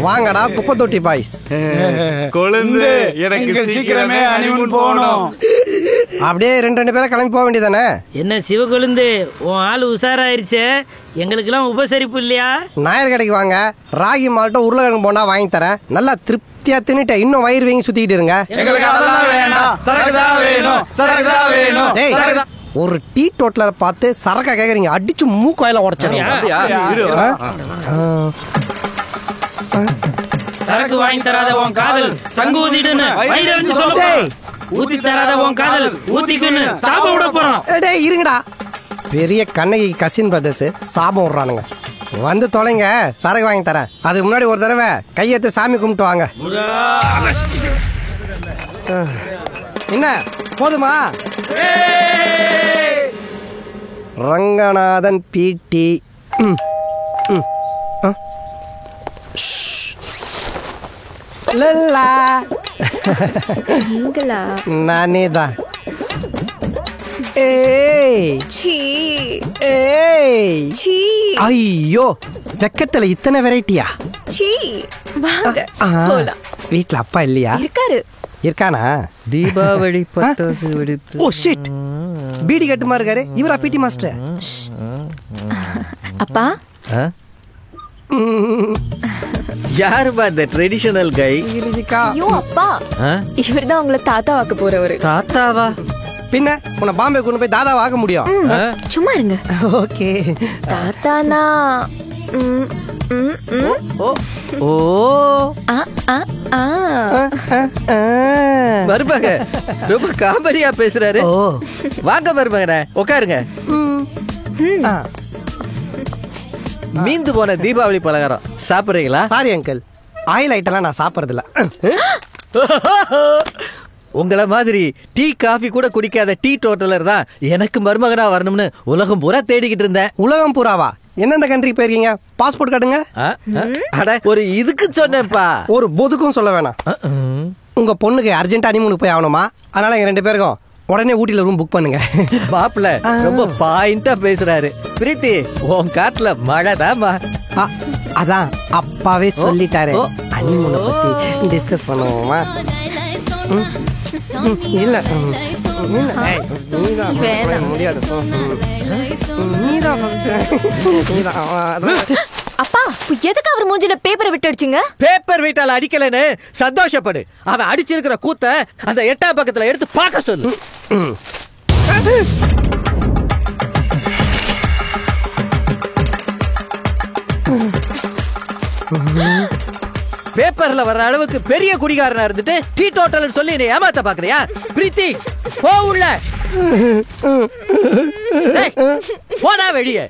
வாங்கடா குப்பை தொட்டி பாய்ஸ். கொழுந்து எனக்கு சீக்கிரமே ஹனிமூன் போகணும். அப்படியே ரெண்டு பேரை கிளம்பி போக வேண்டியதானே? என்ன சிவகொழுந்து, உன் ஆள் உஷாராயிருச்சு. எங்களுக்கெல்லாம் உபசரிப்பு இல்லையா? நாயர் கடைக்கு வாங்க, ராகி மால்ட்ட உருளைக்கிழங்கு போண்டா வாங்கி தரேன். நல்லா திருப்தியா தின்னுட்டு இன்னும் வயிறு வீங்கி சுத்திக்கிட்டு இருங்க. ஒரு டீ டோட்டலர் பார்த்து சரக்கா கேக்குறீங்க, அடிச்சு மூக்காயில உடைச்சிருங்க. சரக்கு வாங்கி தராத உன் காதல் சங்கு ஊத்திடுன்னு வயிறு சொல்ல, ஊத்தி தராத உன் காதல் ஊத்திக்குன்னு சாபம் விட போறோம். டேய் இருங்கடா, பெரிய கண்ணகி கசின் பிரதர்ஸ் சாபம் விடுறானுங்க. வந்து தொலைங்க, சரக்கு வாங்கி தரேன். அதுக்கு முன்னாடி ஒரு தடவை கையெடுத்து சாமி கும்பிட்டு வாங்க. என்ன போதுமா? ரங்கநாதன் பிடி. நானே தான். ஐயோ, வெக்கத்துல இத்தனை வெரைட்டியா? வீட்டுல அப்பா இல்லையா? இருக்கானா? தீபாவளி பட்டாசு வெடித்து. ஓ ஷிட், பீடி கட்டுமா இருக்காரு இவரா பிடி மாஸ்டர்? அப்பா யாருப்பா இந்த ட்ரெடிஷனல் கை? ஐயோ அப்பா, இவர்தான் உங்களை தாத்தா வாக்க போறவரு. தாத்தாவா? பின்ன உன்னை பாம்பே கொண்டு போய் தாதா வாக்க முடியும்? சும்மா இருங்க. ஓகே தாத்தானா மருமக ரொம்ப காமெடியா பேசுறாரு. வாங்க மருமகனே உட்காருங்க. மீந்து போன தீபாவளி பலகாரம் சாப்பிடுறீங்களா? சாரி அங்கிள், ஆயில் ஐட்டம்லாம் நான் சாப்பிடுறதில்ல. உங்களை மாதிரி டீ காஃபி கூட குடிக்காத டீ டோட்டலர் தான் எனக்கு மருமகனா வரணும்னு உலகம் பூரா தேடிக்கிட்டு இருந்தேன். உலகம் பூராவா? எந்தெந்த கண்ட்ரிக்கு போயிருக்கீங்க? பாஸ்போர்ட் காட்டுங்க. ஒரு இதுக்கு சொன்னேன்ப்பா, ஒரு பொதுக்கும் சொல்ல வேணாம். உங்க பொண்ணுக்கு அர்ஜென்ட் ஹனிமூனுக்கு போய் ஆகணுமா? அதனால எங்க 2 பேருக்கும் உடனே ஊட்டில ரூம் புக் பண்ணுங்க. மாப்பிள்ள ரொம்ப பாயிண்டா பேசுறாரு. பிரீத்தி, உன் காட்டுல மழைதாமா? அதான் அப்பாவே சொல்லிட்டாரு. ஹனிமூனை பத்தி டிஸ்கஸ் பண்ணுவோமா? இல்ல முடியாது. அப்பா, எதுக்கு அவர் மூஞ்சில பேப்பரை விட்டு அடிச்சீங்க? பேப்பர் வீட்டால அடிக்கலன்னு சந்தோஷப்படு. அவன் அடிச்சிருக்கிற கூத்த அந்த 8ஆம் பக்கத்துல எடுத்து பார்க்க சொல்லு. பேப்பர்ல வர்ற அளவுக்கு பெரிய குடிகாரனா இருந்துட்டு டீ டோட்டல் சொல்லி நீ ஏமாத்த பாக்குறியா? பிரீத்தி போ உள்ள, போடா வெளியே.